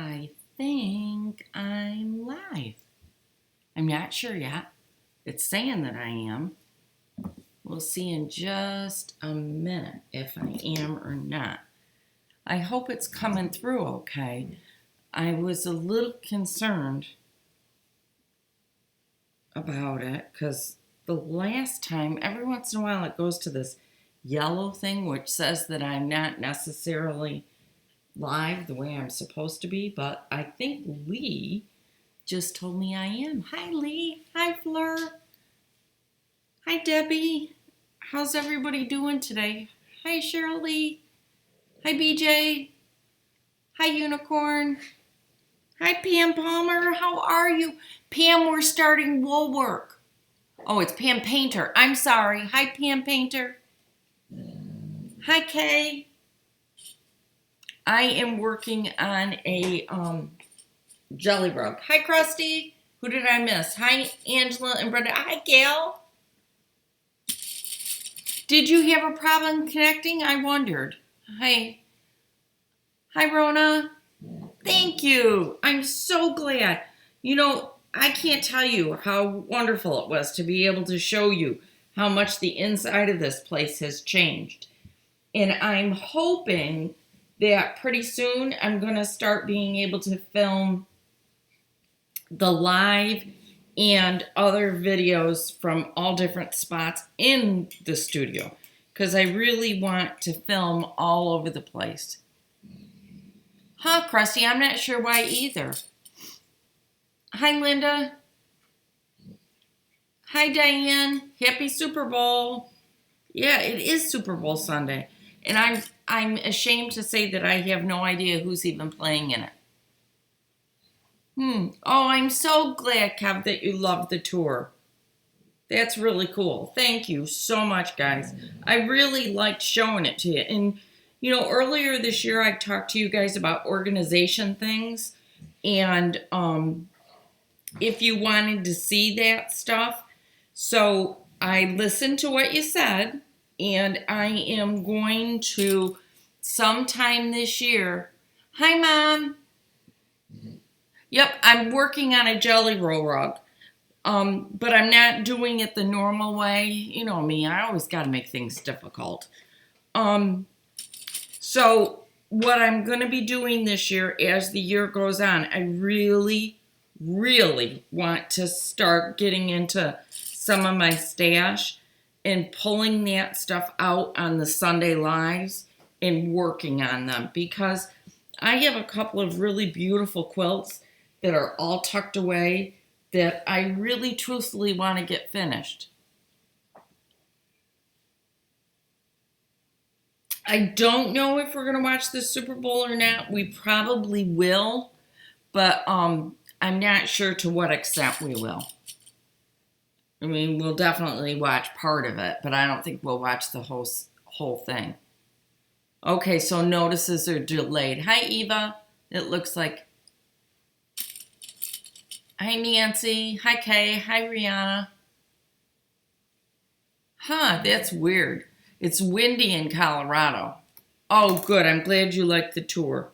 I think I'm live. I'm not sure yet. It's saying that I am. We'll see in just a minute if I am or not. I hope it's coming through okay. I was a little concerned about it because the last time, every once in a while, it goes to this yellow thing which says that I'm not necessarily live the way I'm supposed to be, but I think Lee just told me I am. Hi, Lee. Hi, Fleur. Hi, Debbie. How's everybody doing today? Hi, Shirley. Hi, BJ. Hi, Unicorn. Hi, Pam Palmer. How are you? Pam, we're starting wool work. Oh, it's Pam Painter. I'm sorry. Hi, Pam Painter. Hi, Kay. I am working on a jelly rug. Hi, Krusty. Who did I miss? Hi, Angela and Brenda. Hi, Gail. Did you have a problem connecting? I wondered. Hi. Hi, Rona. Thank you. I'm so glad. You know, I can't tell you how wonderful it was to be able to show you how much the inside of this place has changed. And I'm hoping that pretty soon I'm going to start being able to film the live and other videos from all different spots in the studio because I really want to film all over the place. Huh, Krusty? I'm not sure why either. Hi, Linda. Hi, Diane. Happy Super Bowl. Yeah, it is Super Bowl Sunday. And I'm ashamed to say that I have no idea who's even playing in it. Oh, I'm so glad, Kev, that you loved the tour. That's really cool. Thank you so much, guys. I really liked showing it to you. And, you know, earlier this year, I talked to you guys about organization things. And if you wanted to see that stuff. So I listened to what you said. And I am going to, sometime this year. Hi, Mom. Yep, I'm working on a jelly roll rug. But I'm not doing it the normal way. You know me, I always got to make things difficult. So what I'm going to be doing this year as the year goes on, I really, really want to start getting into some of my stash and pulling that stuff out on the Sunday Lives and working on them because I have a couple of really beautiful quilts that are all tucked away that I really truthfully want to get finished. I don't know if we're going to watch the Super Bowl or not. We probably will, but I'm not sure to what extent we will. I mean, we'll definitely watch part of it, but I don't think we'll watch the whole thing. Okay, so notices are delayed. Hi, Eva. It looks like. Hi, Nancy. Hi, Kay. Hi, Rihanna. Huh, that's weird. It's windy in Colorado. Oh, good. I'm glad you liked the tour.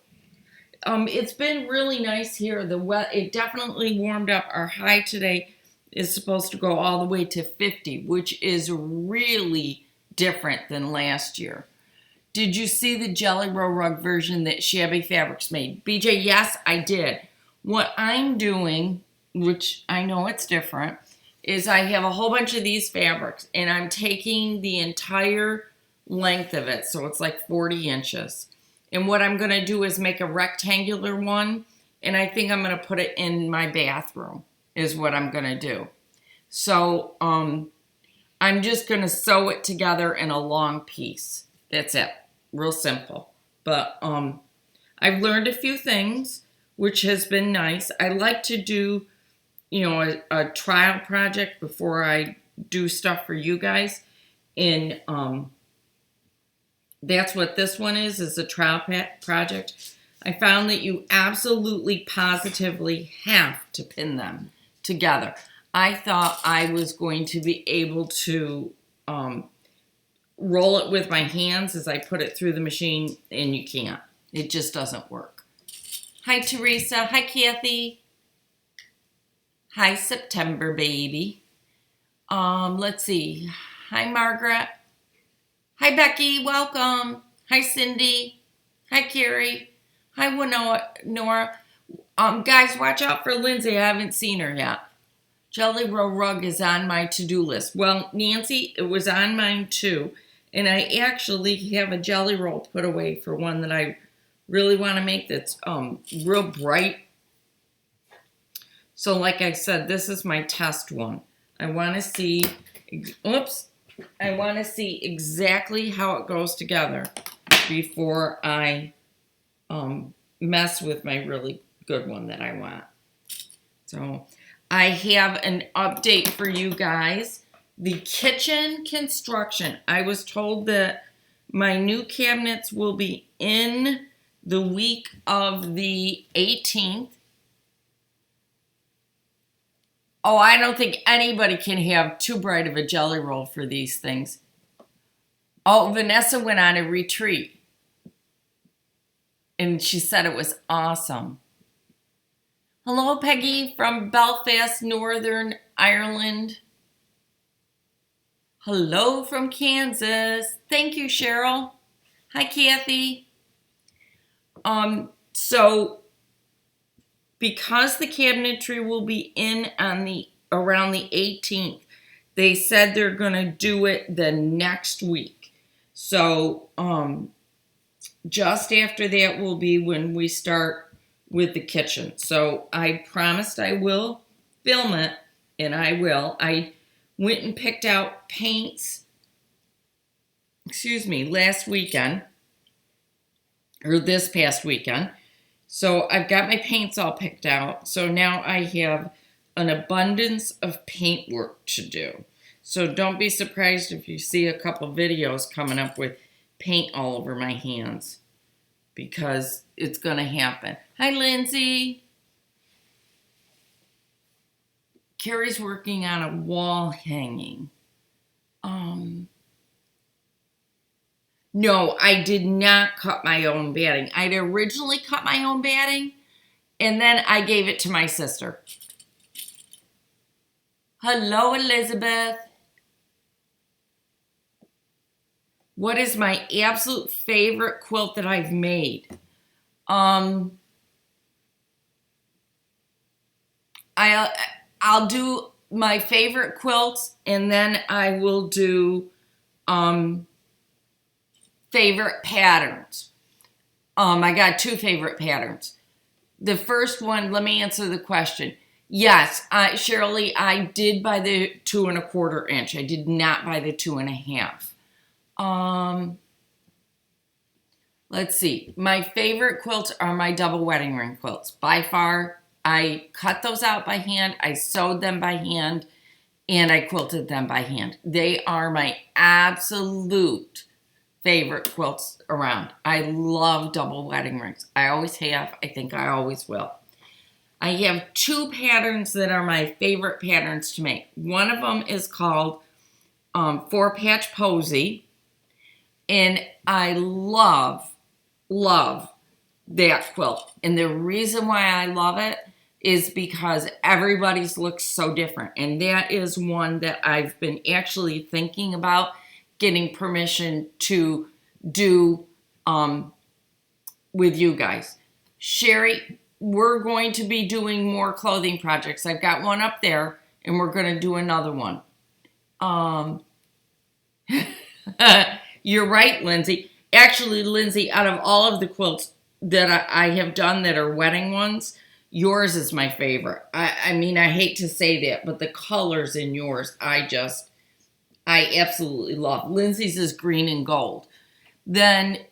It's been really nice here. It definitely warmed up. Our high today is supposed to go all the way to 50, which is really different than last year. Did you see the Jelly Roll Rug version that Shabby Fabrics made? BJ, yes, I did. What I'm doing, which I know it's different, is I have a whole bunch of these fabrics, and I'm taking the entire length of it, so it's like 40 inches. And what I'm going to do is make a rectangular one, and I think I'm going to put it in my bathroom, is what I'm going to do. So I'm just going to sew it together in a long piece. That's it. Real simple. But I've learned a few things, which has been nice. I like to do, you know, a trial project before I do stuff for you guys. And that's what this one is a trial project. I found that you absolutely, positively have to pin them together. I thought I was going to be able to roll it with my hands as I put it through the machine, and you can't. It just doesn't work. Hi, Teresa. Hi, Kathy. Hi, September baby. Let's see. Hi, Margaret. Hi, Becky. Welcome. Hi, Cindy. Hi, Carrie. Hi, Nora. Guys, watch out for Lindsay. I haven't seen her yet. Jelly Roll Rug is on my to-do list. Well, Nancy, it was on mine too. And I actually have a jelly roll put away for one that I really want to make that's real bright. So like I said, this is my test one. I want to see, I want to see exactly how it goes together before I mess with my really good one that I want. So I have an update for you guys. The kitchen construction. I was told that my new cabinets will be in the week of the 18th. Oh, I don't think anybody can have too bright of a jelly roll for these things. Oh, Vanessa went on a retreat. And she said it was awesome. Hello, Peggy from Belfast, Northern Ireland. Hello from Kansas. Thank you, Cheryl. Hi, Kathy. So because the cabinetry will be in on around the 18th, they said they're gonna do it the next week. So just after that will be when we start with the kitchen. So I promised I will film it, and I will. I went and picked out paints, last weekend, or this past weekend. So I've got my paints all picked out. So now I have an abundance of paint work to do. So don't be surprised if you see a couple videos coming up with paint all over my hands, because it's going to happen. Hi, Lindsay. Carrie's working on a wall hanging. No, I did not cut my own batting. I'd originally cut my own batting, and then I gave it to my sister. Hello, Elizabeth. What is my absolute favorite quilt that I've made? I'll do my favorite quilts, and then I will do favorite patterns. I got two favorite patterns. The first one, let me answer the question. Yes, Shirley, I did buy the 2 1/4 inch. I did not buy the 2 1/2. Let's see. My favorite quilts are my double wedding ring quilts. By far, I cut those out by hand. I sewed them by hand, and I quilted them by hand. They are my absolute favorite quilts around. I love double wedding rings. I always have. I think I always will. I have 2 patterns that are my favorite patterns to make. One of them is called 4-Patch Posy, and I love that quilt. And the reason why I love it is because everybody's looks so different. And that is one that I've been actually thinking about getting permission to do with you guys. Sherry, we're going to be doing more clothing projects. I've got one up there, and we're going to do another one. You're right, Lindsay. Actually, Lindsay, out of all of the quilts that I have done that are wedding ones, yours is my favorite. I mean, I hate to say that, but the colors in yours, I absolutely love. Lindsay's is green and gold. Then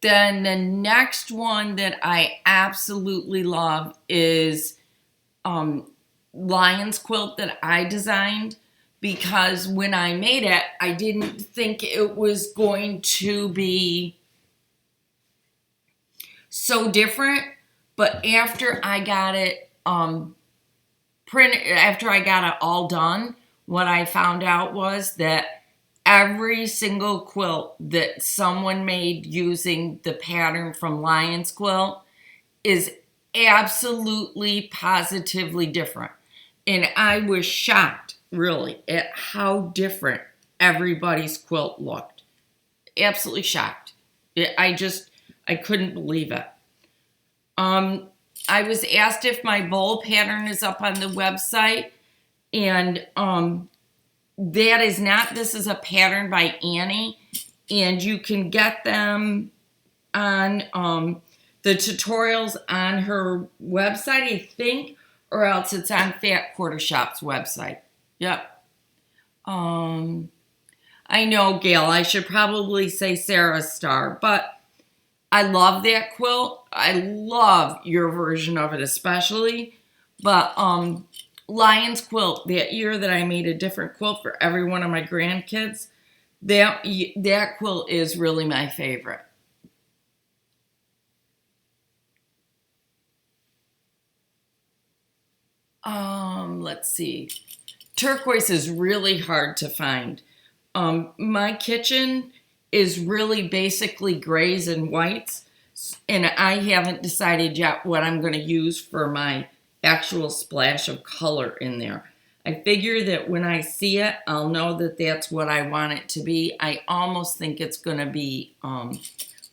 the next one that I absolutely love is Lion's quilt that I designed, because when I made it, I didn't think it was going to be so different. But after I got it printed, after I got it all done, what I found out was that every single quilt that someone made using the pattern from Lion's Quilt is absolutely positively different. And I was shocked, really, at how different everybody's quilt looked. Absolutely shocked. I couldn't believe it. I was asked if my bowl pattern is up on the website, and that is not. This is a pattern by Annie, and you can get them on the tutorials on her website, I think, or else it's on Fat Quarter Shop's website. Yep. I know, Gail, I should probably say Sarah's Star, but I love that quilt. I love your version of it especially. But Lion's Quilt, that year that I made a different quilt for every one of my grandkids, that quilt is really my favorite. Let's see. Turquoise is really hard to find. My kitchen is really basically grays and whites, and I haven't decided yet what I'm going to use for my actual splash of color in there. I figure that when I see it, I'll know that that's what I want it to be. I almost think it's going to be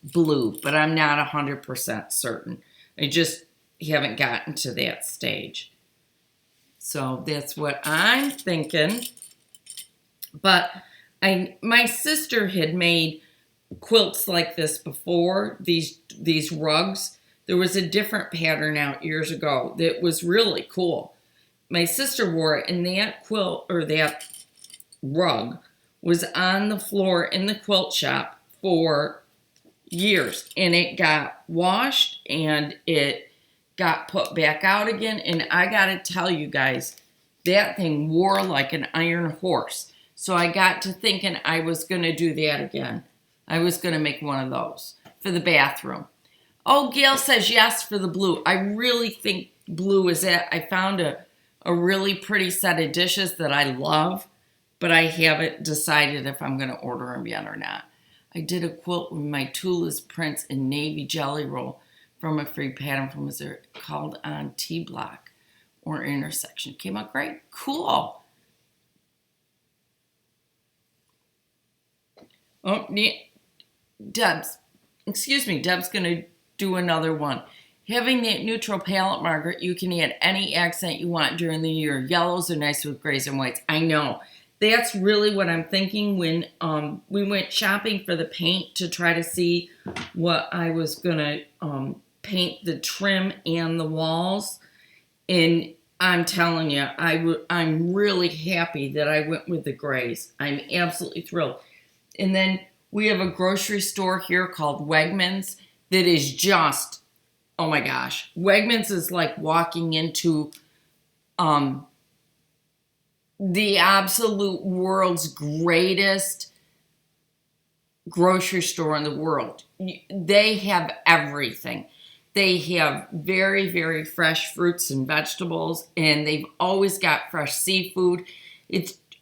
blue, but I'm not 100% certain. I just haven't gotten to that stage. So that's what I'm thinking. But my sister had made quilts like this before, these rugs. There was a different pattern out years ago that was really cool. My sister wore it, and that quilt, or that rug, was on the floor in the quilt shop for years, and it got washed and it got put back out again. And I gotta tell you guys, that thing wore like an iron horse. So I got to thinking I was gonna do that again. I was gonna make one of those for the bathroom. Oh, Gail says yes for the blue. I really think blue is it. I found a really pretty set of dishes that I love, but I haven't decided if I'm gonna order them yet or not. I did a quilt with my Tula's prints in navy jelly roll from a free pattern from Missouri called on T-block or intersection. Came out great. Cool. Oh, yeah. Deb's going to do another one. Having that neutral palette, Margaret, you can add any accent you want during the year. Yellows are nice with grays and whites. I know. That's really what I'm thinking when we went shopping for the paint to try to see what I was going to paint the trim and the walls. And I'm telling you, I'm really happy that I went with the grays. I'm absolutely thrilled. And then we have a grocery store here called Wegmans that is just, oh my gosh. Wegmans is like walking into the absolute world's greatest grocery store in the world. They have everything. They have very, very fresh fruits and vegetables, and they've always got fresh seafood.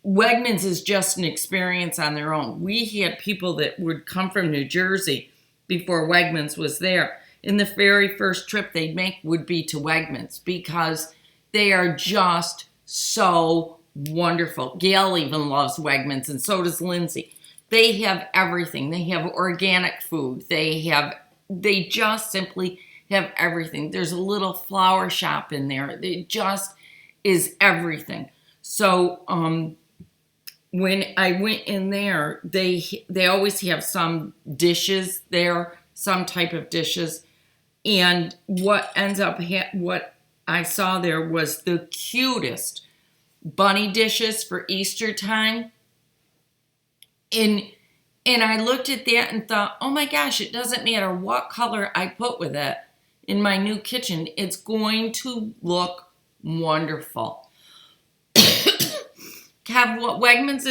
Wegmans is just an experience on their own. We had people that would come from New Jersey before Wegmans was there, and the very first trip they'd make would be to Wegmans because they are just so wonderful. Gail even loves Wegmans, and so does Lindsay. They have everything. They have organic food. They just simply have everything. There's a little flower shop in there. It just is everything. So when I went in there, they always have some dishes there, some type of dishes. And what I saw there was the cutest bunny dishes for Easter time. And I looked at that and thought, oh my gosh, it doesn't matter what color I put with it in my new kitchen. It's going to look wonderful. Kev, what Wegmans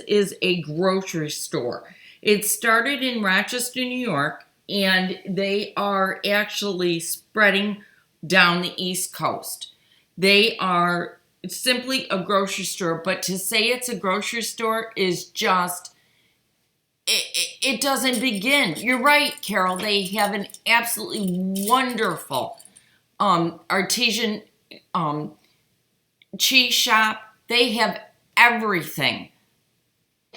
is a grocery store. It started in Rochester, New York, and they are actually spreading down the East Coast. They are It's simply a grocery store, but to say it's a grocery store is just, it doesn't begin. You're right, Carol. They have an absolutely wonderful artesian cheese shop. They have everything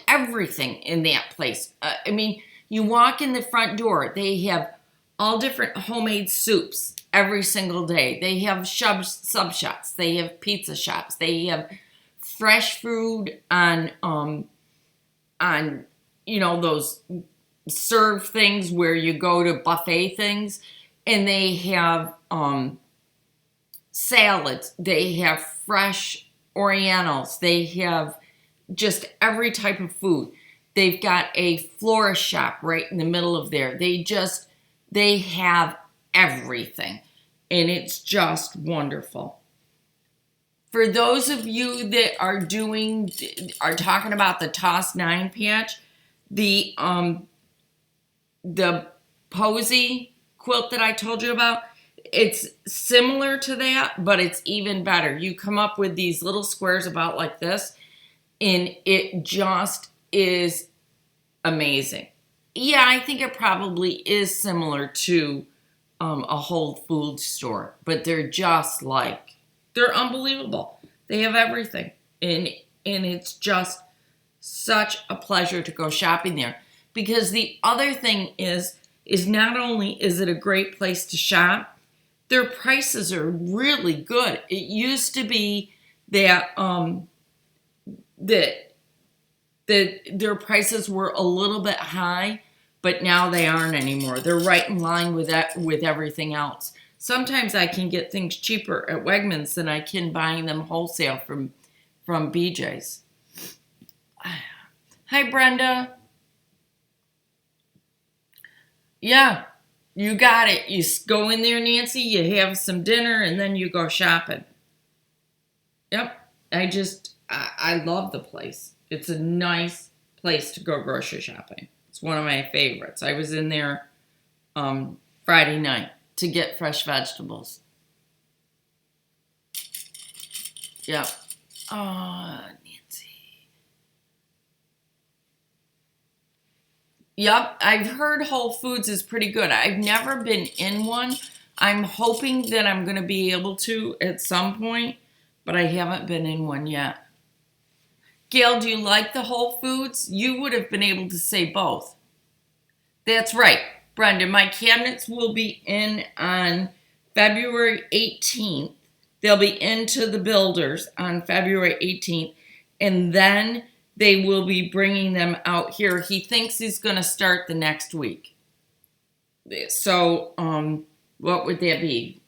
in that place. I mean, you walk in the front door, they have all different homemade soups every single day. They have sub shops. They have pizza shops. They have fresh food on those serve things where you go to buffet things, and they have salads. They have fresh Orientals. They have just every type of food. They've got a florist shop right in the middle of there. They have everything, and it's just wonderful. For those of you that are talking about the Toss 9 patch, the Posy quilt that I told you about, it's similar to that, but it's even better. You come up with these little squares about like this, and it just is amazing. Yeah, I think it probably is similar to a Whole Foods store, but they're unbelievable. They have everything, and it's just such a pleasure to go shopping there. Because the other thing is not only is it a great place to shop, their prices are really good. It used to be that their prices were a little bit high, but now they aren't anymore. They're right in line with everything else. Sometimes I can get things cheaper at Wegmans than I can buying them wholesale from BJ's. Hi, Brenda. Yeah, you got it. You go in there, Nancy, you have some dinner, and then you go shopping. Yep. I love the place. It's a nice place to go grocery shopping. It's one of my favorites. I was in there Friday night to get fresh vegetables. Yep. Oh, Nancy. Yep, I've heard Whole Foods is pretty good. I've never been in one. I'm hoping that I'm going to be able to at some point, but I haven't been in one yet. Gail, do you like the Whole Foods? You would have been able to say both. That's right, Brenda. My cabinets will be in on February 18th. They'll be into the builders on February 18th, and then they will be bringing them out here. He thinks he's going to start the next week. So, what would that be?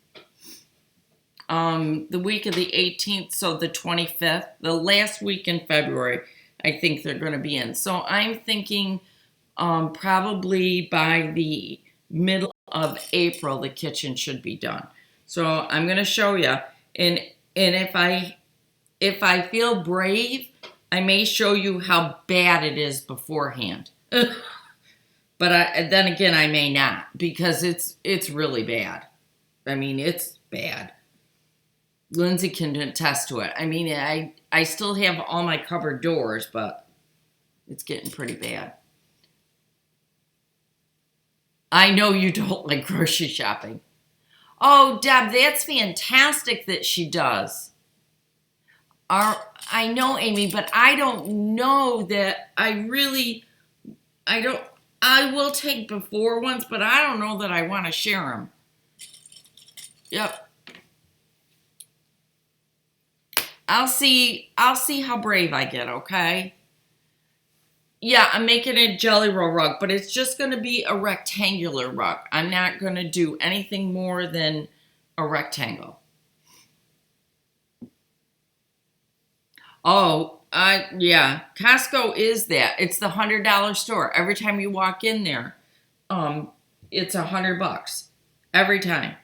The week of the 18th, so the 25th, the last week in February, I think they're going to be in. So I'm thinking probably by the middle of April, the kitchen should be done. So I'm going to show you, and if I feel brave, I may show you how bad it is beforehand. But then again, I may not, because it's really bad. I mean, it's bad. Lindsay can attest to it. I mean, I still have all my cupboard doors, but it's getting pretty bad. I know you don't like grocery shopping. Oh, Deb, that's fantastic that she does. I know, Amy, but I don't know that I will take before ones, but I don't know that I want to share them. Yep. I'll see how brave I get, okay? Yeah, I'm making a jelly roll rug, but it's just going to be a rectangular rug. I'm not going to do anything more than a rectangle. Oh, yeah. Costco is that. It's the $100 store. Every time you walk in there, it's $100 every time.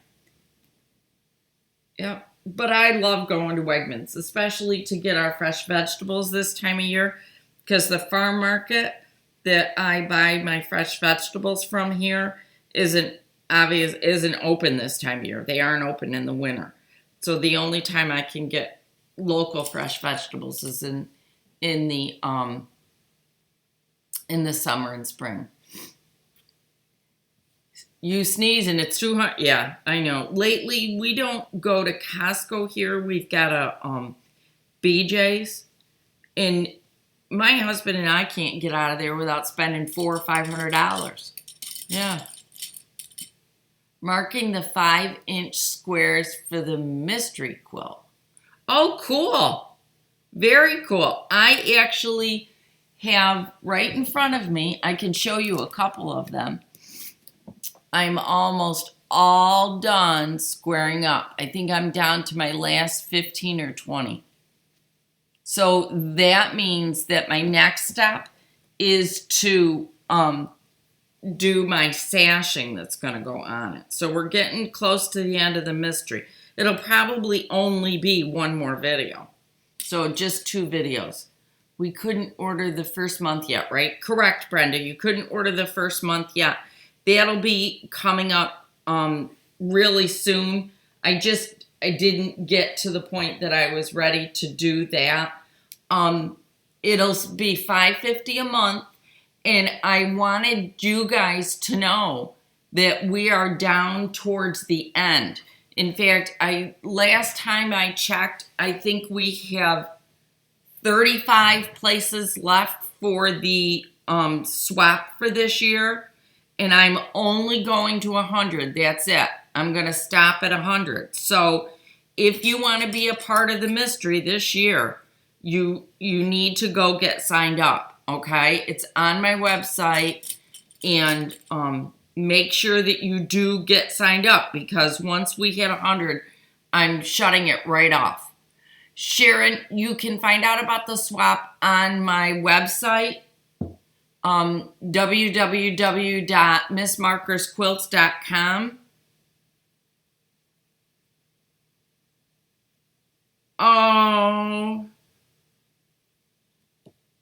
Yep. But I love going to Wegmans, especially to get our fresh vegetables this time of year, because the farm market that I buy my fresh vegetables from here isn't open this time of year. They aren't open in the winter. So the only time I can get local fresh vegetables is in the summer and spring. You sneeze and it's too hot. Yeah, I know. Lately, we don't go to Costco here. We've got a BJ's, and my husband and I can't get out of there without spending $400 or $500. Yeah. Marking the 5-inch squares for the mystery quilt. Oh, cool. Very cool. I actually have right in front of me, I can show you a couple of them. I'm almost all done squaring up. I think I'm down to my last 15 or 20. So that means that my next step is to do my sashing that's going to go on it. So we're getting close to the end of the mystery. It'll probably only be one more video. So just 2 videos. We couldn't order the first month yet, right? Correct, Brenda. You couldn't order the first month yet. That'll be coming up really soon. I didn't get to the point that I was ready to do that. It'll be $5.50 a month, and I wanted you guys to know that we are down towards the end. In fact, last time I checked, I think we have 35 places left for the swap for this year. And I'm only going to 100. That's it. I'm going to stop at 100. So if you want to be a part of the mystery this year, you need to go get signed up, okay? It's on my website, and make sure that you do get signed up, because once we hit 100, I'm shutting it right off. Sharon, you can find out about the swap on my website, www.missmarkersquilts.com.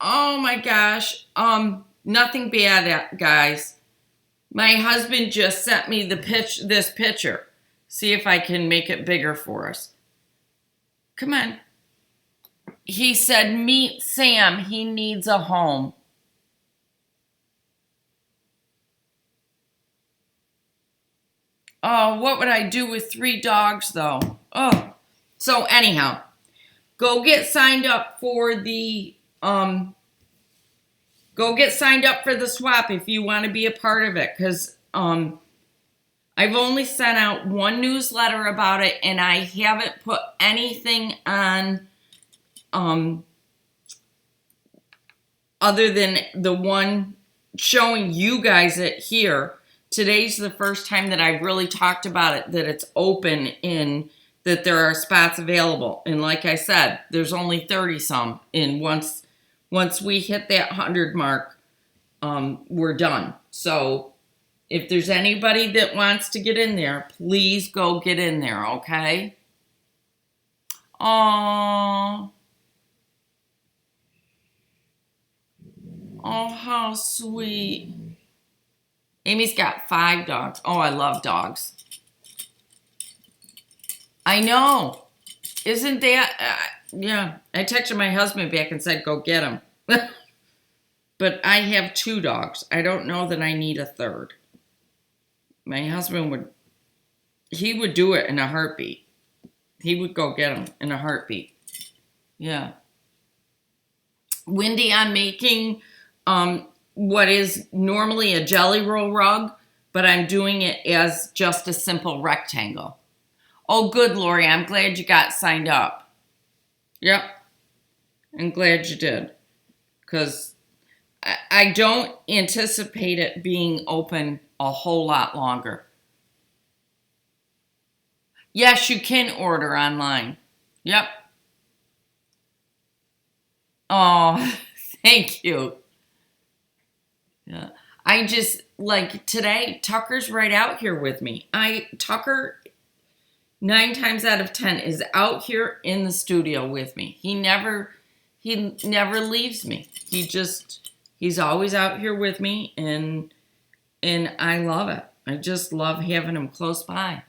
Oh my gosh. Nothing bad, guys. My husband just sent me this picture. See if I can make it bigger for us. Come on. He said, meet Sam. He needs a home. Oh, what would I do with 3 dogs, though? Oh, so anyhow, go get signed up for the swap if you want to be a part of it, because I've only sent out 1 newsletter about it, and I haven't put anything on other than the one showing you guys it here. Today's the first time that I've really talked about it, that it's open and that there are spots available. And like I said, there's only 30 some. And once we hit that 100 mark, we're done. So if there's anybody that wants to get in there, please go get in there, okay? Oh, how sweet. Amy's got 5 dogs. Oh, I love dogs. I know. Isn't that... yeah. I texted my husband back and said, go get him. But I have 2 dogs. I don't know that I need a 3rd. My husband he would do it in a heartbeat. He would go get him in a heartbeat. Yeah. Wendy, I'm making... what is normally a jelly roll rug, but I'm doing it as just a simple rectangle. Oh, good, Lori. I'm glad you got signed up. Yep. I'm glad you did. Because I don't anticipate it being open a whole lot longer. Yes, you can order online. Yep. Oh, thank you. Yeah. I just, like today, Tucker's right out here with me. Tucker, 9 times out of 10, is out here in the studio with me. He never leaves me. He's always out here with me, and I love it. I just love having him close by.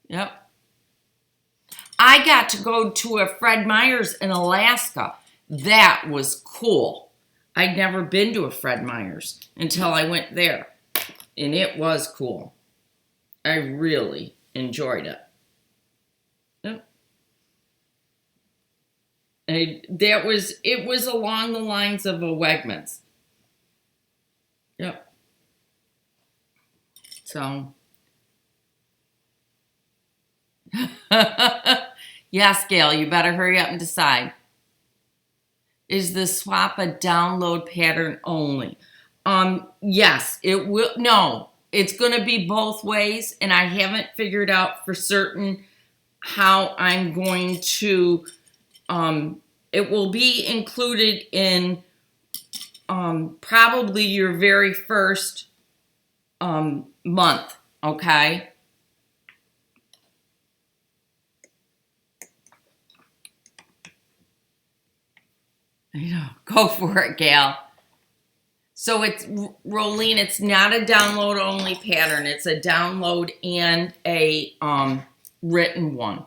Yep. I got to go to a Fred Meyer's in Alaska. That was cool. I'd never been to a Fred Meyer's until I went there. And it was cool. I really enjoyed it. Yep. And it was along the lines of a Wegmans. Yep. So. Yes, Gail, you better hurry up and decide. Is the swap a download pattern only? Yes, it will. No, it's going to be both ways, and I haven't figured out for certain how I'm going to, it will be included in, probably your very first, month, okay? I know. Go for it, Gail. So it's, Rolene, it's not a download only pattern. It's a download and a written one.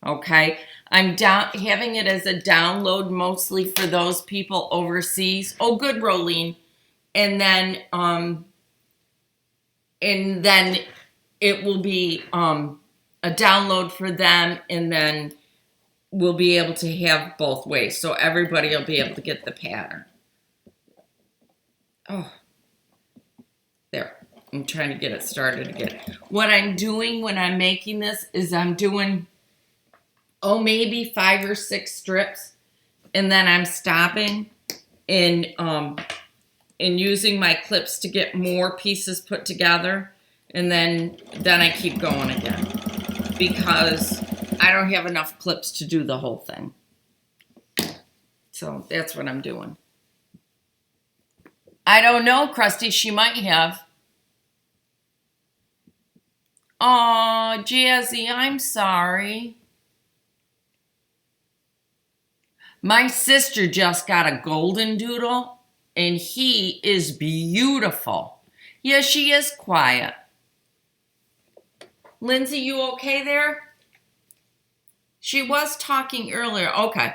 Okay? I'm having it as a download mostly for those people overseas. Oh, good, Rolene. And then it will be a download for them, and then we'll be able to have both ways. So everybody will be able to get the pattern. Oh, there. I'm trying to get it started again. What I'm doing when I'm making this is I'm doing, maybe 5 or 6 strips. And then I'm stopping and using my clips to get more pieces put together. And then I keep going again. Because I don't have enough clips to do the whole thing. So that's what I'm doing. I don't know, Krusty. She might have. Aw, Jazzy, I'm sorry. My sister just got a golden doodle, and he is beautiful. Yeah, she is quiet. Lindsay, you okay there? She was talking earlier. Okay.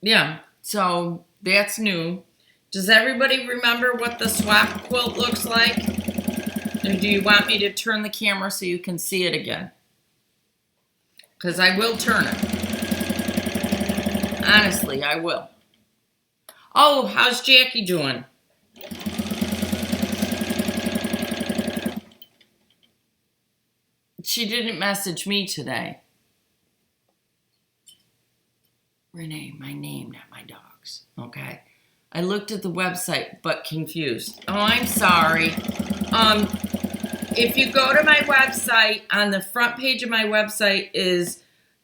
Yeah, so that's new. Does everybody remember what the swap quilt looks like? Or do you want me to turn the camera so you can see it again? Because I will turn it. Honestly, I will. Oh, how's Jackie doing? She didn't message me today. Renee, my name, not my dog's. Okay. I looked at the website, but confused. Oh, I'm sorry. If you go to my website, on the front page of my website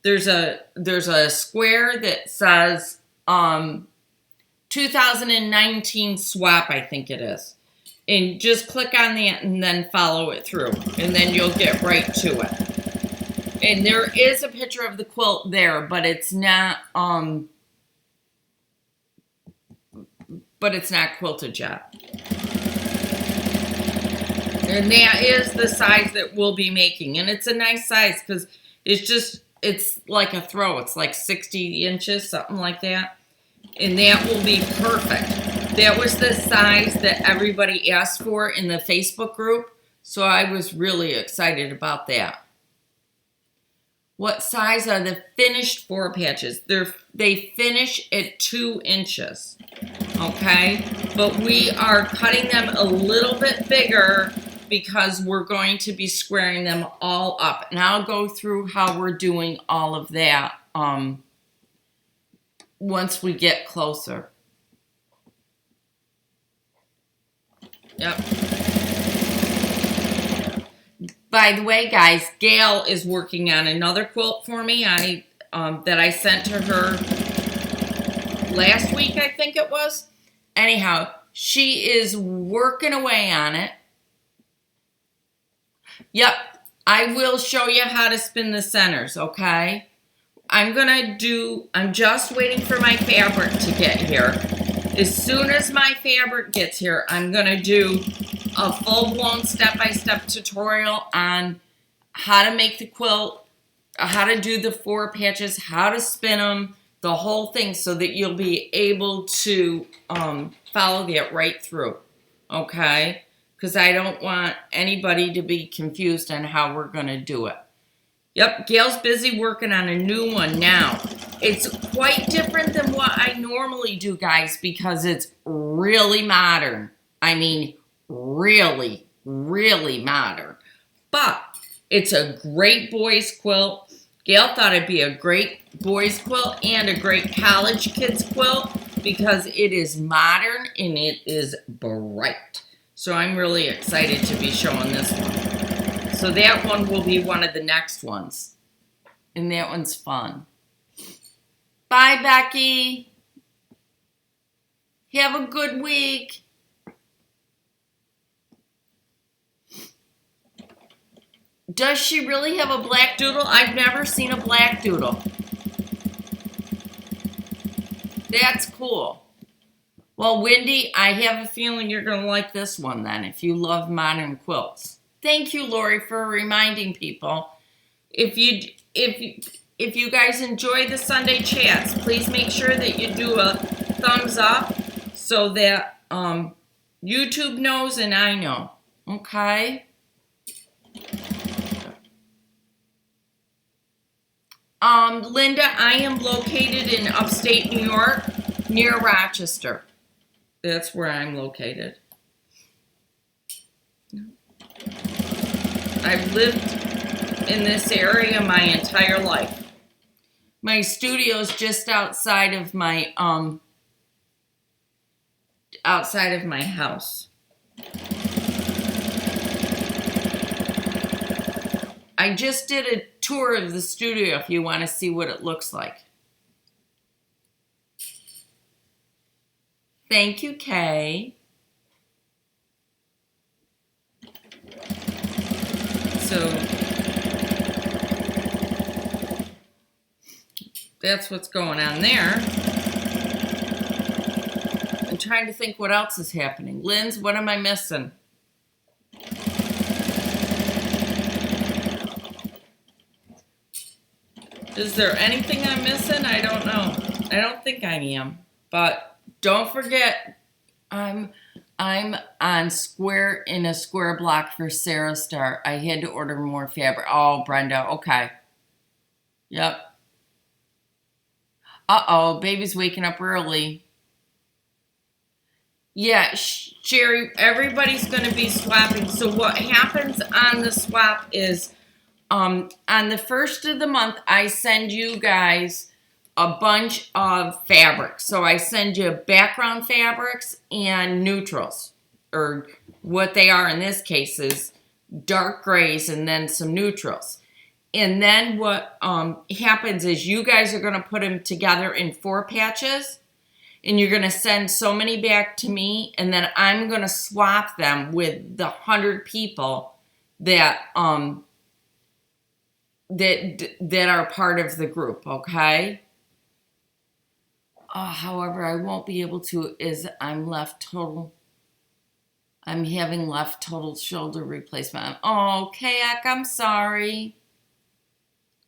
there's a square that says 2019 swap, I think it is. And just click on that and then follow it through. And then you'll get right to it. And there is a picture of the quilt there, but it's not quilted yet. And that is the size that we'll be making. And it's a nice size because it's like a throw. It's like 60 inches, something like that. And that will be perfect. That was the size that everybody asked for in the Facebook group. So I was really excited about that. What size are the finished 4 patches? They finish at 2 inches. Okay? But we are cutting them a little bit bigger because we're going to be squaring them all up. And I'll go through how we're doing all of that once we get closer. Yep. By the way, guys, Gail is working on another quilt for me that I sent to her last week, I think it was. Anyhow, she is working away on it. Yep, I will show you how to spin the centers, okay? I'm just waiting for my fabric to get here. As soon as my fabric gets here, I'm going to do a full-blown step-by-step tutorial on how to make the quilt, how to do the 4 patches, how to spin them, the whole thing, so that you'll be able to follow that right through, okay? Because I don't want anybody to be confused on how we're going to do it. Yep, Gail's busy working on a new one now. It's quite different than what I normally do, guys, because it's really modern. I mean, really, really modern. But it's a great boys quilt. Gail thought it'd be a great boys quilt and a great college kids quilt because it is modern and it is bright. So I'm really excited to be showing this one. So that one will be one of the next ones. And that one's fun. Bye, Becky. Have a good week. Does she really have a black doodle? I've never seen a black doodle. That's cool. Well, Wendy, I have a feeling you're going to like this one then, if you love modern quilts. Thank you, Lori, for reminding people. If you guys enjoy the Sunday chats, please make sure that you do a thumbs up so that YouTube knows and I know. Okay? Linda, I am located in upstate New York, near Rochester. That's where I'm located. I've lived in this area my entire life. My studio is just outside of my house. I just did a tour of the studio if you want to see what it looks like. Thank you, Kay. So that's what's going on there. I'm trying to think what else is happening. Linz, what am I missing? Is there anything I'm missing? I don't know. I don't think I am. But don't forget, I'm on square in a square block for Sarah Star. I had to order more fabric. Oh, Brenda. Okay. Yep. Uh-oh, baby's waking up early. Yeah, Sherry, everybody's going to be swapping. So what happens on the swap is on the first of the month, I send you guys a bunch of fabrics. So I send you background fabrics and neutrals, or what they are in this case is dark grays and then some neutrals. And then what happens is you guys are going to put them together in 4 patches, and you're going to send so many back to me, and then I'm going to swap them with the 100 people that that are part of the group, okay? However, I won't be able to, I'm having left total shoulder replacement. Oh, Kayak, I'm sorry.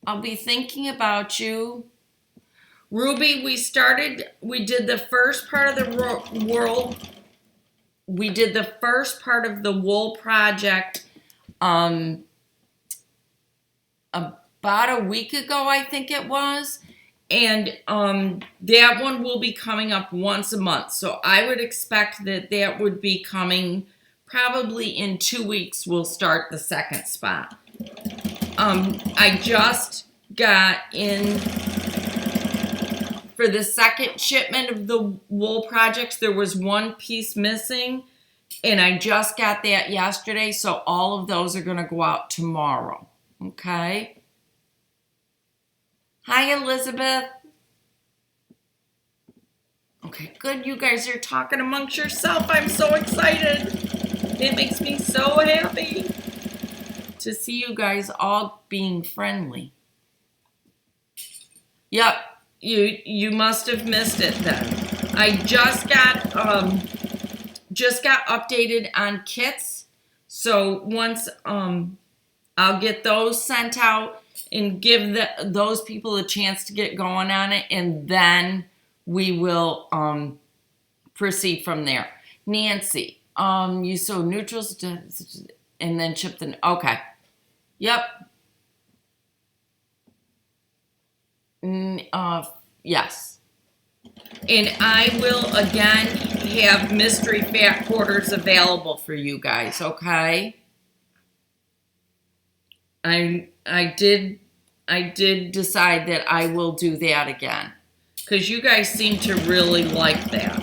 I'll be thinking about you. Ruby, we did the first part of the we did the first part of the wool project about a week ago, I think it was. And that one will be coming up once a month. So I would expect that would be coming probably in 2 weeks. We'll start the second spot. I just got in for the second shipment of the wool projects. There was one piece missing, and I just got that yesterday. So all of those are going to go out tomorrow. Okay. Hi, Elizabeth. Okay, good. You guys are talking amongst yourself. I'm so excited. It makes me so happy to see you guys all being friendly. Yep, you must have missed it then. I just got updated on kits. So once I'll get those sent out and give those people a chance to get going on it, and then we will proceed from there. Nancy, you sew neutrals and then chip the, okay. Yep. Yes. And I will again have mystery fat quarters available for you guys, okay? I did decide that I will do that again, because you guys seem to really like that.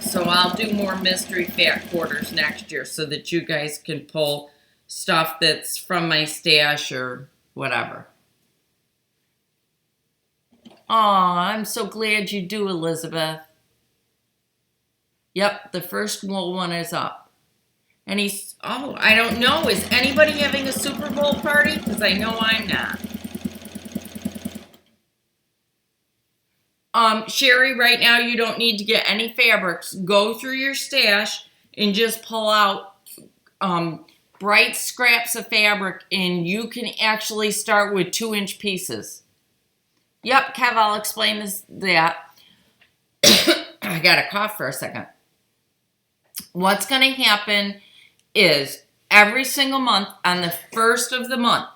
So I'll do more mystery fat quarters next year so that you guys can pull stuff that's from my stash or whatever. Aw, I'm so glad you do, Elizabeth. Yep, the first wool one is up. And he's, oh, I don't know. Is anybody having a Super Bowl party? Because I know I'm not. Sherry, right now you don't need to get any fabrics. Go through your stash and just pull out bright scraps of fabric, and you can actually start with 2-inch pieces. Yep, Kev, I'll explain that. I got a cough for a second. What's going to happen is every single month on the first of the month,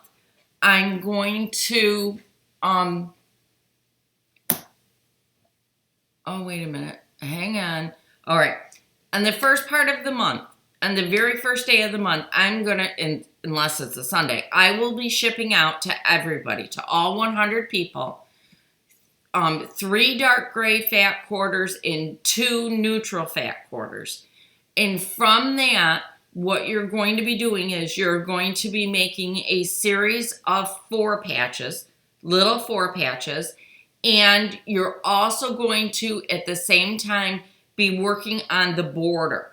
I'm going to, oh, wait a minute. Hang on. All right. On the first part of the month, on the very first day of the month, I'm going to, unless it's a Sunday, I will be shipping out to everybody, to all 100 people, 3 dark gray fat quarters and 2 neutral fat quarters. And from that, what you're going to be doing is you're going to be making a series of 4 patches, little 4 patches, and you're also going to, at the same time, be working on the border.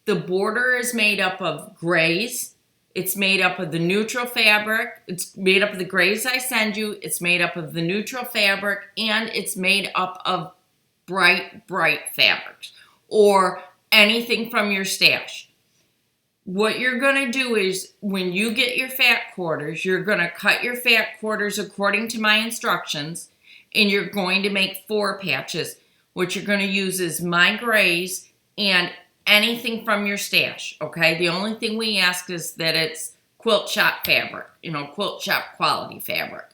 The border is made up of grays. It's made up of the neutral fabric. It's made up of the grays I send you. It's made up of the neutral fabric, and it's made up of bright fabrics or anything from your stash. What you're going to do is when you get your fat quarters, you're going to cut your fat quarters according to my instructions, and you're going to make 4 patches. What you're going to use is my grays and anything from your stash, okay? The only thing we ask is that it's quilt shop fabric, quilt shop quality fabric.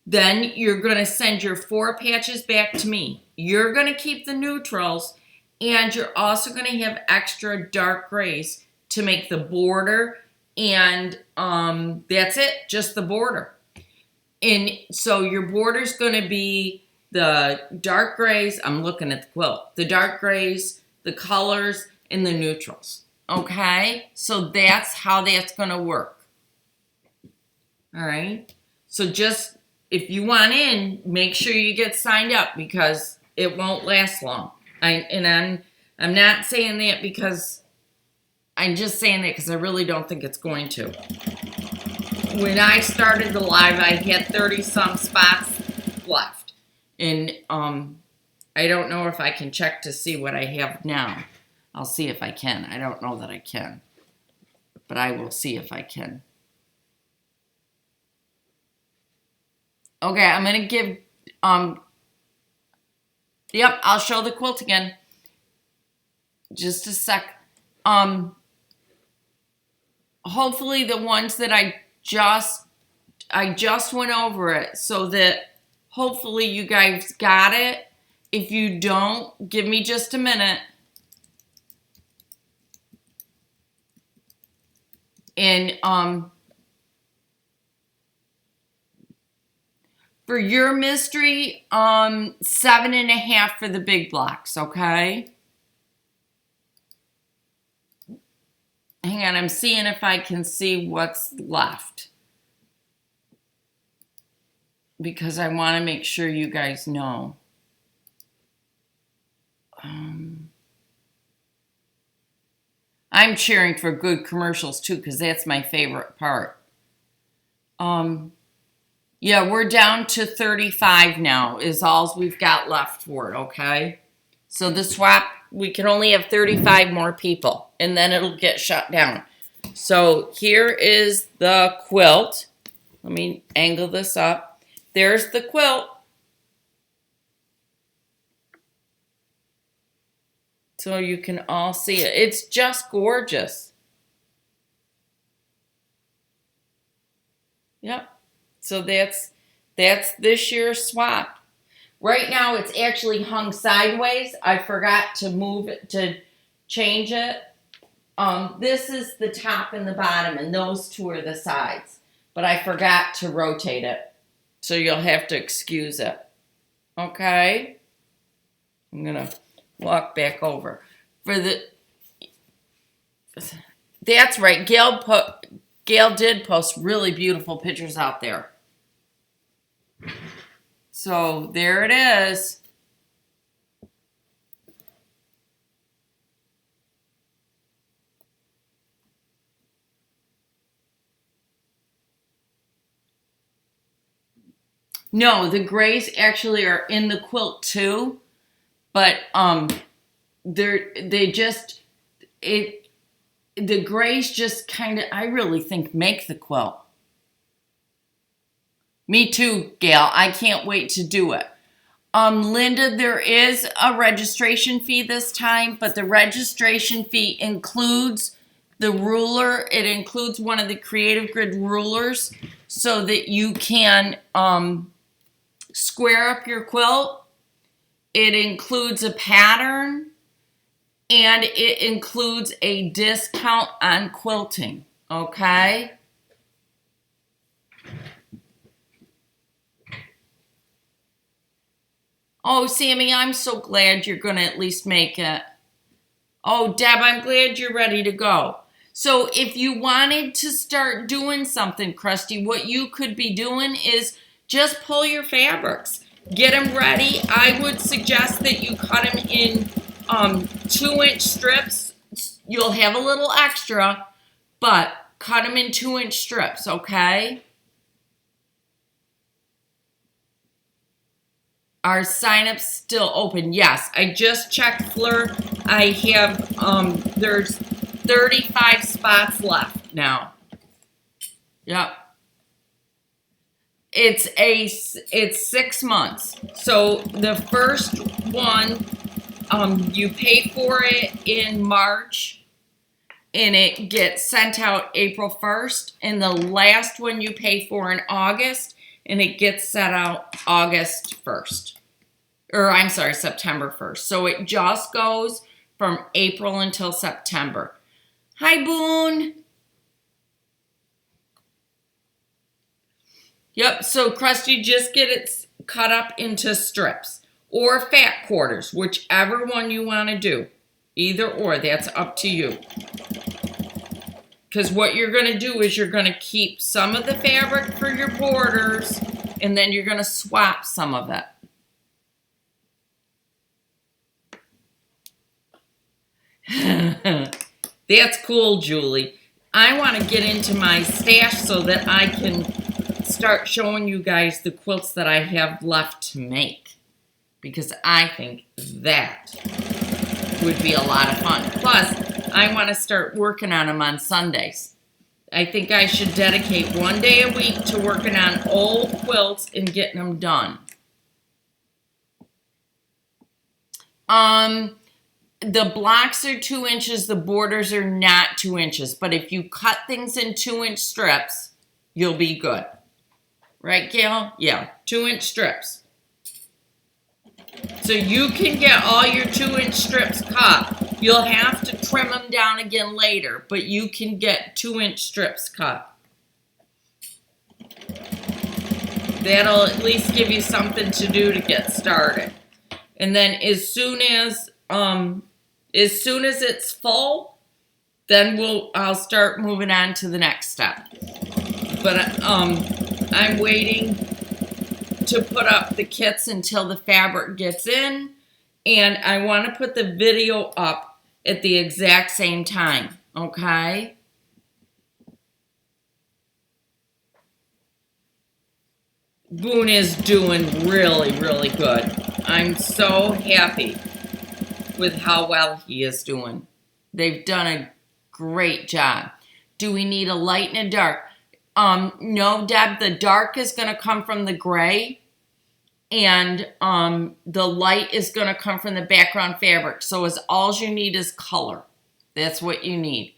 Then you're going to send your 4 patches back to me. You're going to keep the neutrals, and you're also going to have extra dark grays to make the border, and that's it, just the border. And so your border's going to be the dark grays. I'm looking at the quilt. The dark grays, the colors, and the neutrals. Okay? So that's how that's going to work. All right? So just, if you want in, make sure you get signed up because it won't last long. I'm not saying that because, I'm just saying that because I really don't think it's going to. When I started the live, I had 30-some spots left. And I don't know if I can check to see what I have now. I'll see if I can. I don't know that I can. But I will see if I can. Okay, I'm going to give... Yep, I'll show the quilt again. Just a sec. Hopefully the ones that I just went over it so that hopefully you guys got it. If you don't, give me just a minute. And for your mystery, 7.5 for the big blocks, okay? Hang on, I'm seeing if I can see what's left. Because I want to make sure you guys know. I'm cheering for good commercials too, because that's my favorite part. Yeah, we're down to 35 now is all we've got left for it, okay? So the swap, we can only have 35 more people, and then it'll get shut down. So here is the quilt. Let me angle this up. There's the quilt. So you can all see it. It's just gorgeous. Yep. So that's this year's swap. Right now it's actually hung sideways. I forgot to move it, to change it. This is the top and the bottom, and those two are the sides. But I forgot to rotate it. So you'll have to excuse it. Okay? I'm going to walk back over. That's right. Gail did post really beautiful pictures out there. So there it is. No, the grays actually are in the quilt too, but the grays just kind of, I really think, make the quilt. Me too, Gail. I can't wait to do it. Linda, there is a registration fee this time, but the registration fee includes the ruler. It includes one of the Creative Grid rulers so that you can square up your quilt. It includes a pattern, and it includes a discount on quilting, okay? Oh, Sammy, I'm so glad you're going to at least make it. Oh, Deb, I'm glad you're ready to go. So if you wanted to start doing something, Krusty, what you could be doing is just pull your fabrics. Get them ready. I would suggest that you cut them in 2-inch strips. You'll have a little extra, but cut them in 2-inch strips, okay? Our sign-up's still open. Yes, I just checked, Fleur. I have, there's 35 spots left now. Yep. It's 6 months. So the first one, you pay for it in March, and it gets sent out April 1st. And the last one you pay for in August, and it gets sent out August 1st. Or I'm sorry, September 1st. So it just goes from April until September. Hi, Boone. Yep, so Krusty, just get it cut up into strips or fat quarters, whichever one you want to do. Either or, that's up to you. Because what you're going to do is you're going to keep some of the fabric for your borders, and then you're going to swap some of it. That's cool, Julie. I want to get into my stash so that I can start showing you guys the quilts that I have left to make, because I think that would be a lot of fun. Plus, I want to start working on them on Sundays. I think I should dedicate one day a week to working on old quilts and getting them done. The blocks are 2 inches, the borders are not 2 inches, but if you cut things in 2-inch strips, you'll be good. Right, Gail? Yeah, 2-inch strips. So you can get all your 2-inch strips cut. You'll have to trim them down again later, but you can get 2-inch strips cut. That'll at least give you something to do to get started. And then as soon as it's full, then I'll start moving on to the next step. But I'm waiting to put up the kits until the fabric gets in, and I want to put the video up at the exact same time, okay? Boone is doing really, really good. I'm so happy with how well he is doing. They've done a great job. Do we need a light and a dark? No, Deb, the dark is going to come from the gray, and the light is going to come from the background fabric. So all you need is color. That's what you need.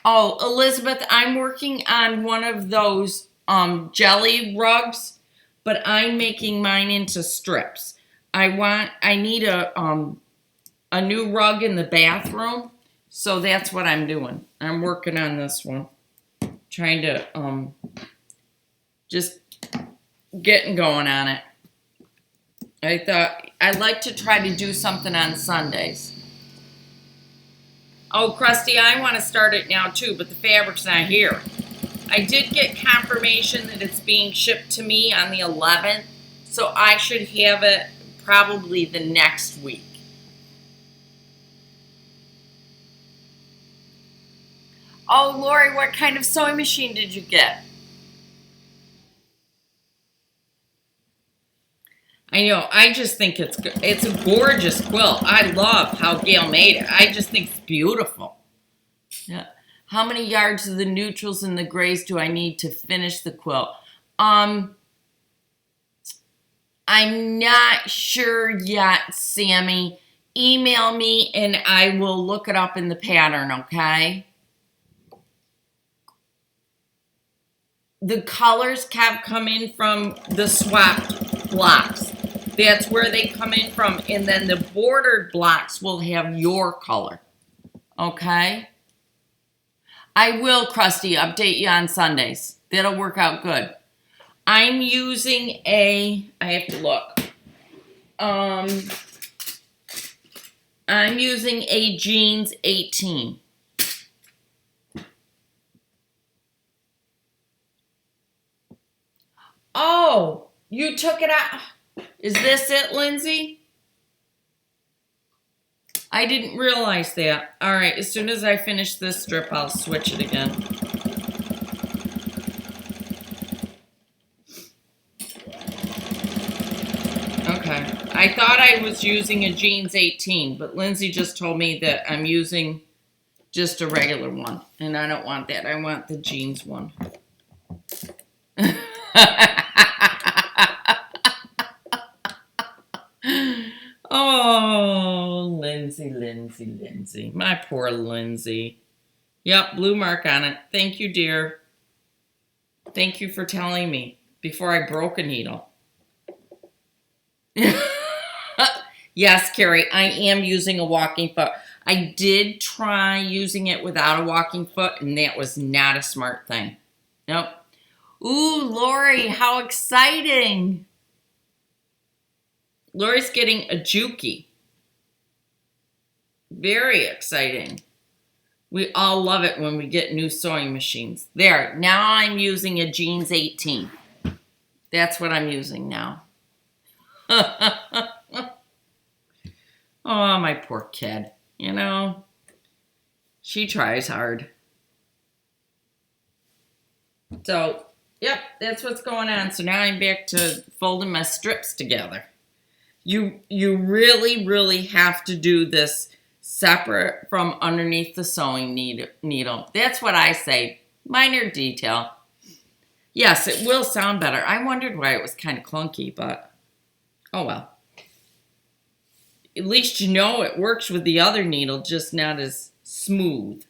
Oh, Elizabeth, I'm working on one of those jelly rugs, but I'm making mine into strips. I need a new rug in the bathroom, so that's what I'm doing. I'm working on this one, trying to just getting going on it. I thought I'd like to try to do something on Sundays. Oh, Krusty, I want to start it now too, but the fabric's not here. I did get confirmation that it's being shipped to me on the 11th, so I should have it probably the next week. Oh, Lori, what kind of sewing machine did you get? I know, I just think it's a gorgeous quilt. I love how Gail made it. I just think it's beautiful. Yeah. How many yards of the neutrals and the grays do I need to finish the quilt? I'm not sure yet, Sammy. Email me and I will look it up in the pattern, okay? The colors have come in from the swapped blocks. That's where they come in from. And then the bordered blocks will have your color. Okay? I will, Krusty, update you on Sundays. That'll work out good. I'm using I have to look. I'm using a jeans 18. Oh, you took it out. Is this it, Lindsay? I didn't realize that. All right, as soon as I finish this strip, I'll switch it again. Okay, I thought I was using a jeans 18, but Lindsay just told me that I'm using just a regular one, and I don't want that. I want the jeans one. Oh, Lindsay. My poor Lindsay. Yep, blue mark on it. Thank you, dear. Thank you for telling me before I broke a needle. Yes, Carrie, I am using a walking foot. I did try using it without a walking foot, and that was not a smart thing. Nope. Ooh, Lori, how exciting. Lori's getting a Juki. Very exciting. We all love it when we get new sewing machines. There, now I'm using a jeans 18. That's what I'm using now. Oh, my poor kid. You know, she tries hard. So, yep, that's what's going on. So now I'm back to folding my strips together. You really, really have to do this separate from underneath the sewing needle. That's what I say. Minor detail. Yes, it will sound better. I wondered why it was kind of clunky, but oh well. At least you know it works with the other needle, just not as smooth.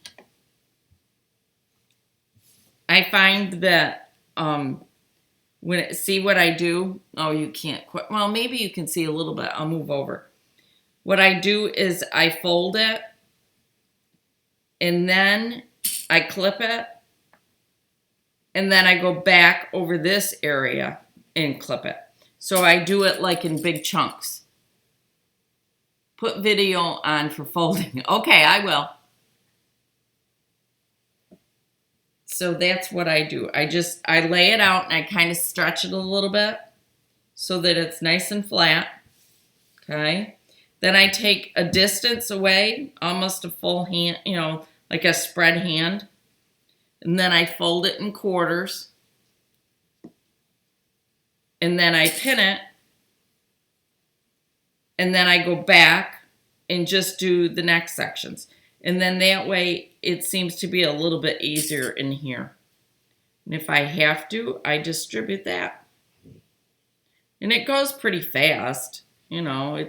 I find that see what I do? Oh, you can't quite. Well, maybe you can see a little bit. I'll move over. What I do is I fold it, and then I clip it, and then I go back over this area and clip it. So I do it like in big chunks. Put video on for folding. Okay, I will. So that's what I do. I lay it out and I kind of stretch it a little bit so that it's nice and flat. Okay. Then I take a distance away, almost a full hand, like a spread hand. And then I fold it in quarters. and then I pin it, and then I go back and just do the next sections. And then that way it seems to be a little bit easier in here. And if I have to, I distribute that. And it goes pretty fast. You know,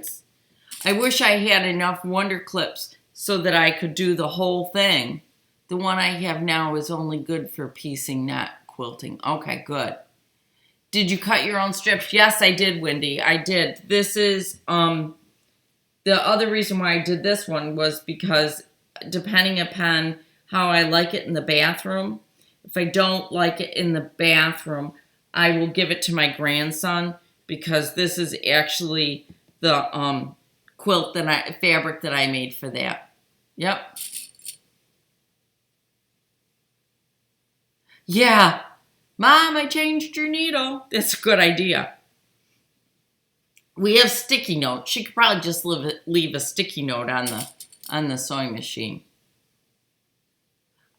I wish I had enough Wonder Clips so that I could do the whole thing. The one I have now is only good for piecing, not quilting. Okay, good. Did you cut your own strips? Yes, I did, Wendy. I did. This is, the other reason why I did this one was because depending upon how I like it in the bathroom, if I don't like it in the bathroom, I will give it to my grandson because this is actually the fabric that I made for that. Yep. Yeah. Mom, I changed your needle. That's a good idea. We have sticky notes. She could probably just leave a sticky note on the sewing machine.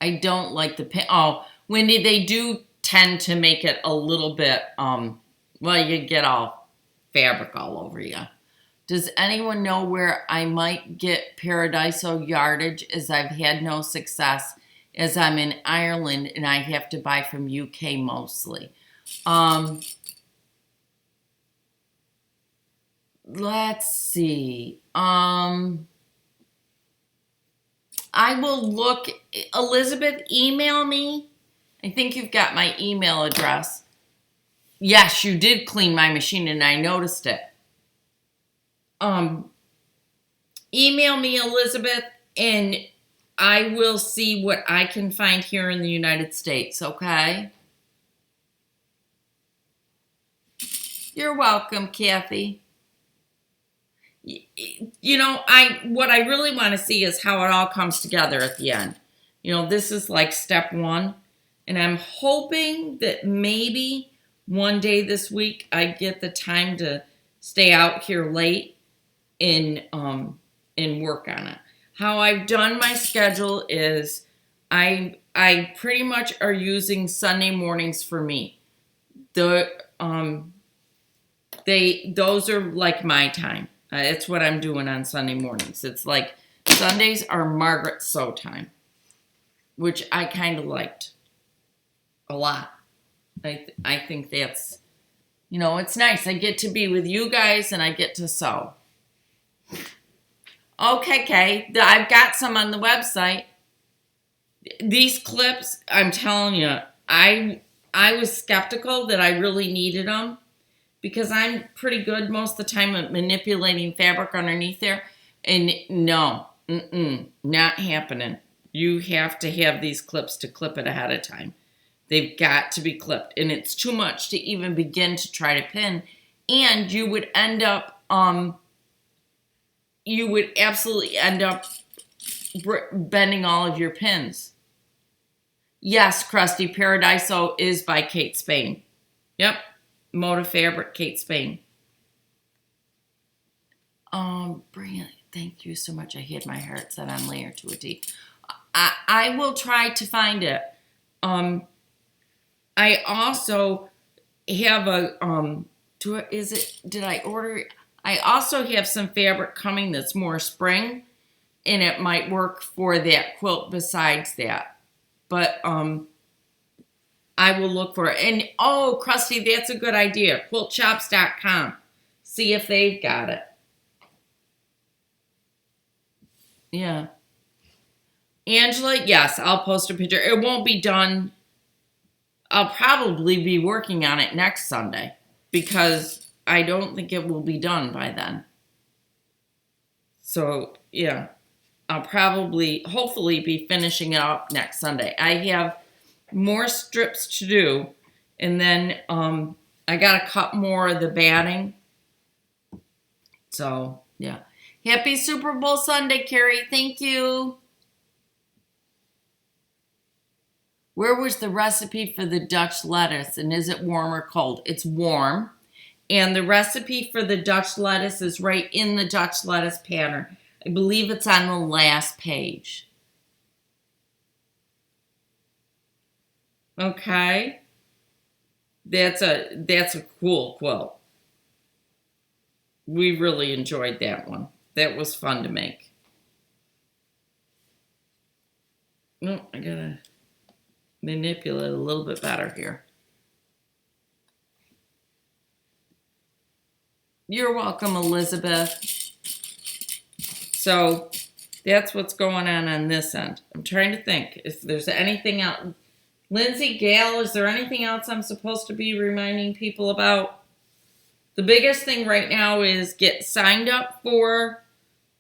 I don't like the pin. Oh, Wendy, they do tend to make it a little bit, well, you get all fabric all over you. Does anyone know where I might get Paradiso yardage, as I've had no success as I'm in Ireland and I have to buy from UK mostly? Let's see. I will look. Elizabeth, email me. I think you've got my email address. Yes, you did clean my machine and I noticed it. Email me, Elizabeth, and I will see what I can find here in the United States, okay? You're welcome, Kathy. You know, what I really want to see is how it all comes together at the end. You know, this is like step one, and I'm hoping that maybe one day this week I get the time to stay out here late and work on it. How I've done my schedule is I pretty much are using Sunday mornings for me. Those are like my time. It's what I'm doing on Sunday mornings. It's like Sundays are Margaret's sew time, which I kind of liked a lot. I think that's, you know, it's nice. I get to be with you guys and I get to sew. Okay, Kay, I've got some on the website. These clips, I'm telling you, I was skeptical that I really needed them because I'm pretty good most of the time at manipulating fabric underneath there. And no, not happening. You have to have these clips to clip it ahead of time. They've got to be clipped. And it's too much to even begin to try to pin. And you would end up, you would absolutely end up bending all of your pins. Yes, Krusty, Paradiso is by Kate Spain. Yep, Moda Fabric, Kate Spain. Brilliant. Thank you so much. I had my heart set on layer to a T. I will try to find it. I also have a, did I order it? I also have some fabric coming that's more spring, and it might work for that quilt besides that. But I will look for it. And, oh, Krusty, that's a good idea. Quiltshops.com. See if they've got it. Yeah. Angela, yes, I'll post a picture. It won't be done. I'll probably be working on it next Sunday because I don't think it will be done by then. So, yeah, I'll probably, hopefully, be finishing it up next Sunday. I have more strips to do, and then I got to cut more of the batting. So, yeah. Happy Super Bowl Sunday, Carrie. Thank you. Where was the recipe for the Dutch lettuce, and is it warm or cold? It's warm. And the recipe for the Dutch lettuce is right in the Dutch lettuce pattern. I believe it's on the last page. Okay. That's a cool quilt. We really enjoyed that one. That was fun to make. No, I gotta manipulate a little bit better here. You're welcome, Elizabeth. So that's what's going on this end. I'm trying to think if there's anything else. Lindsay, Gail, is there anything else I'm supposed to be reminding people about? The biggest thing right now is get signed up for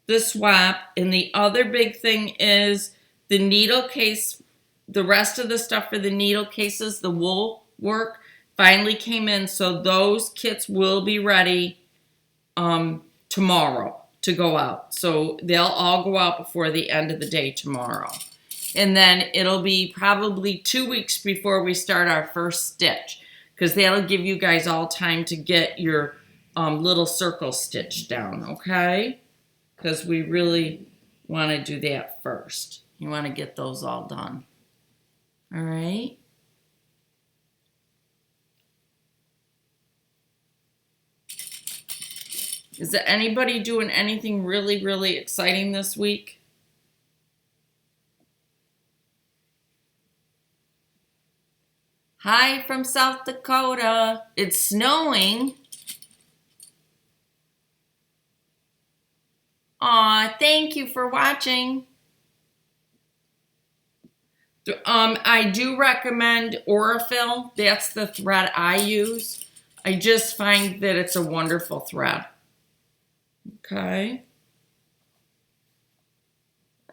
the swap. And the other big thing is the needle case. The rest of the stuff for the needle cases, the wool work, finally came in. So those kits will be ready tomorrow to go out. So they'll all go out before the end of the day tomorrow. And then it'll be probably 2 weeks before we start our first stitch, because that'll give you guys all time to get your little circle stitch down, okay? Because we really want to do that first. You want to get those all done. All right? Is there anybody doing anything really, really exciting this week? Hi from South Dakota. It's snowing. Aw, thank you for watching. I do recommend Aurifil. That's the thread I use. I just find that it's a wonderful thread. Okay.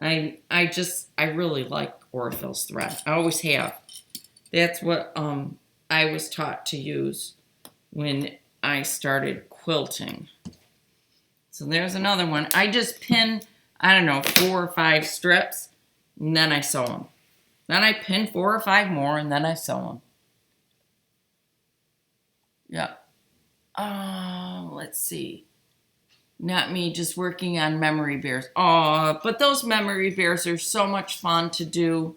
I really like Aurifil's thread. I always have. That's what I was taught to use when I started quilting. So there's another one. I just pin, I don't know, 4 or 5 strips, and then I sew them. Then I pin 4 or 5 more, and then I sew them. Yeah. Let's see. Not me, just working on memory bears. Oh, but those memory bears are so much fun to do.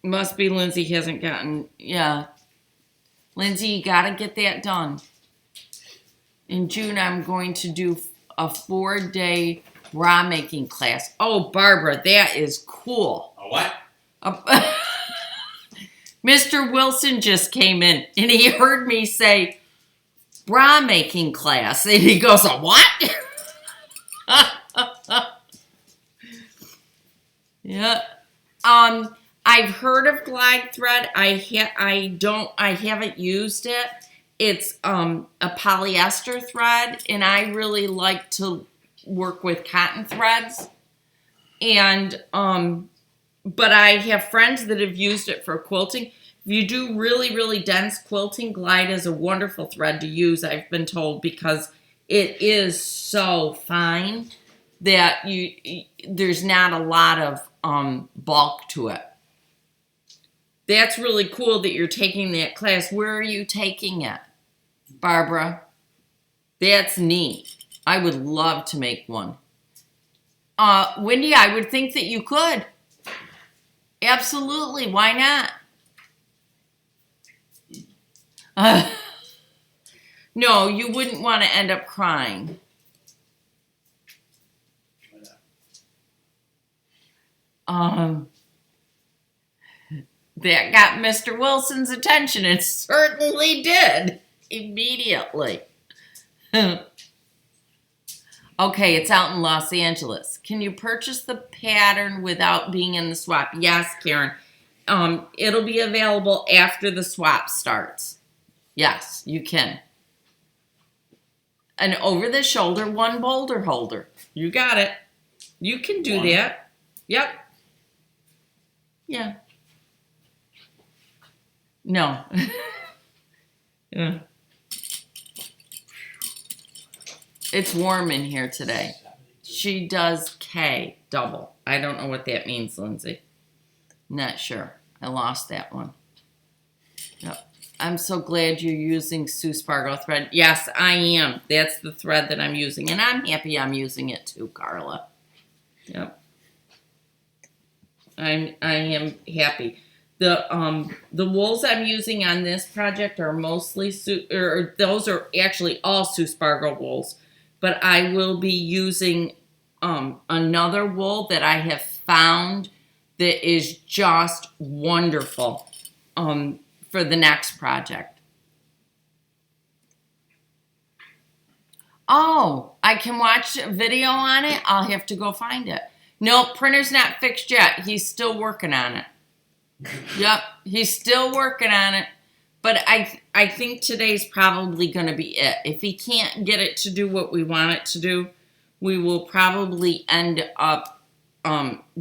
Must be Lindsay hasn't gotten, yeah. Lindsay, you gotta get that done. In June, I'm going to do a 4-day bra making class. Oh, Barbara, that is cool. A what? Mr. Wilson just came in, and he heard me say, bra making class. And he goes, a what? Yeah. I've heard of glide thread. I haven't used it. It's a polyester thread, and I really like to work with cotton threads. And but I have friends that have used it for quilting. If you do really, really dense quilting, glide is a wonderful thread to use, I've been told, because it is so fine that there's not a lot of bulk to it. That's really cool that you're taking that class. Where are you taking it, Barbara? That's neat. I would love to make one. Wendy, I would think that you could. Absolutely. Why not? No, you wouldn't want to end up crying. That got Mr. Wilson's attention. It certainly did. Immediately. Okay, it's out in Los Angeles. Can you purchase the pattern without being in the swap? Yes, Karen. It'll be available after the swap starts. Yes, you can. An over-the-shoulder one boulder holder. You got it. You can do that. Yep. Yeah. No. Yeah. It's warm in here today. She does K double. I don't know what that means, Lindsay. Not sure. I lost that one. Yep. I'm so glad you're using Sue Spargo thread. Yes, I am. That's the thread that I'm using. And I'm happy I'm using it too, Carla. Yep. I am happy. The wools I'm using on this project are mostly those are actually all Sioux Spargo wools, but I will be using another wool that I have found that is just wonderful for the next project. Oh, I can watch a video on it. I'll have to go find it. No, printer's not fixed yet. He's still working on it. Yep, he's still working on it. But I think today's probably going to be it. If he can't get it to do what we want it to do, we will probably end up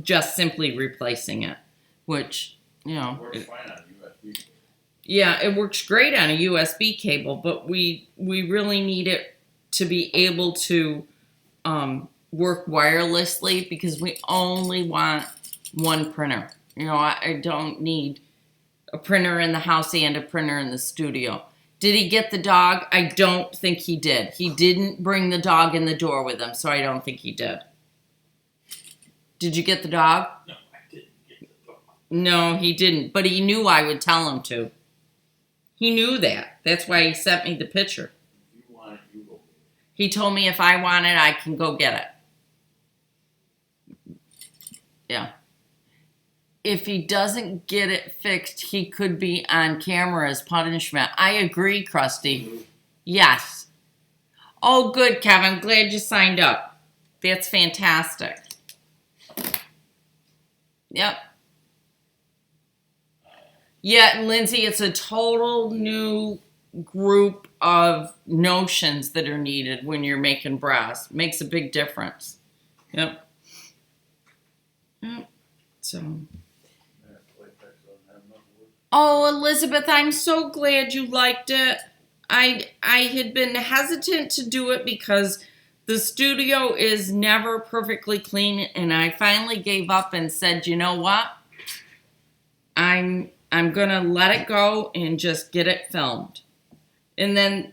just simply replacing it. Which, you know. It works fine on USB. Yeah, it works great on a USB cable, but we really need it to be able to work wirelessly because we only want one printer. You know, I don't need a printer in the house and a printer in the studio. Did he get the dog? I don't think he did. He didn't bring the dog in the door with him, so I don't think he did. Did you get the dog? No, I didn't get the dog. No, he didn't, but he knew I would tell him to. He knew that. That's why he sent me the picture. If you want it, you go get it. He told me if I want it, I can go get it. Yeah. If he doesn't get it fixed, he could be on camera as punishment. I agree, Krusty. Yes. Oh, good, Kev. I'm glad you signed up. That's fantastic. Yep. Yeah, Lindsay, it's a total new group of notions that are needed when you're making bras. Makes a big difference. Yep. Yep. So... Oh, Elizabeth, I'm so glad you liked it. I had been hesitant to do it because the studio is never perfectly clean, and I finally gave up and said, you know what? I'm gonna let it go and just get it filmed. And then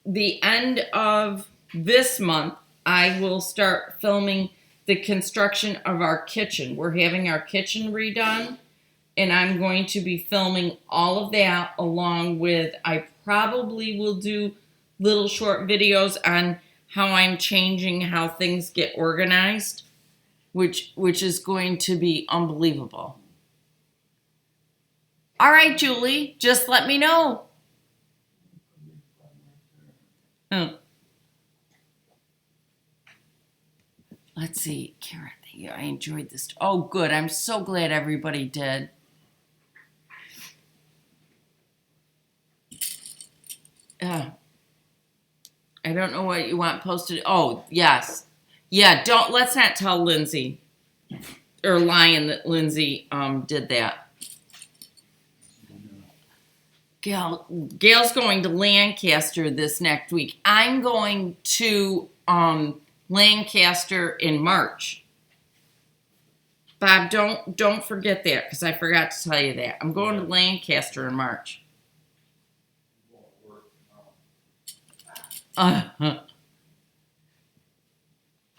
the end of this month, I will start filming the construction of our kitchen. We're having our kitchen redone. And I'm going to be filming all of that along with, I probably will do little short videos on how I'm changing how things get organized, which is going to be unbelievable. All right, Julie, just let me know. Oh. Let's see, Karen, I enjoyed this. Oh, good. I'm so glad everybody did. I don't know what you want posted. Oh, yes. Yeah, let's not tell Lindsay or Lion that Lindsay did that. Gail's going to Lancaster this next week. I'm going to Lancaster in March. Bob, don't forget that because I forgot to tell you that. I'm going to Lancaster in March. I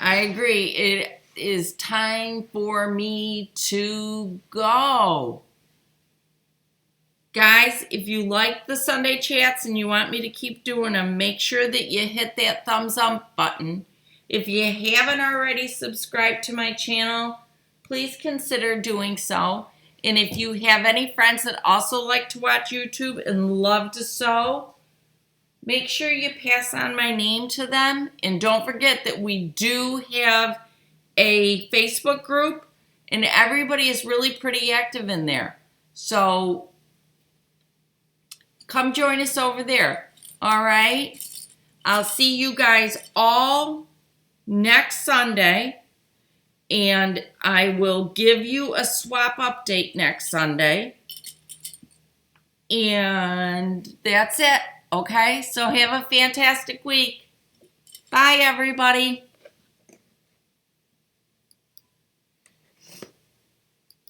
agree. It is time for me to go. Guys, if you like the Sunday chats and you want me to keep doing them, make sure that you hit that thumbs up button. If you haven't already subscribed to my channel, please consider doing so. And if you have any friends that also like to watch YouTube and love to sew, make sure you pass on my name to them. And don't forget that we do have a Facebook group and everybody is really pretty active in there. So come join us over there. All right. I'll see you guys all next Sunday. And I will give you a swap update next Sunday. And that's it. Okay, so have a fantastic week. Bye, everybody.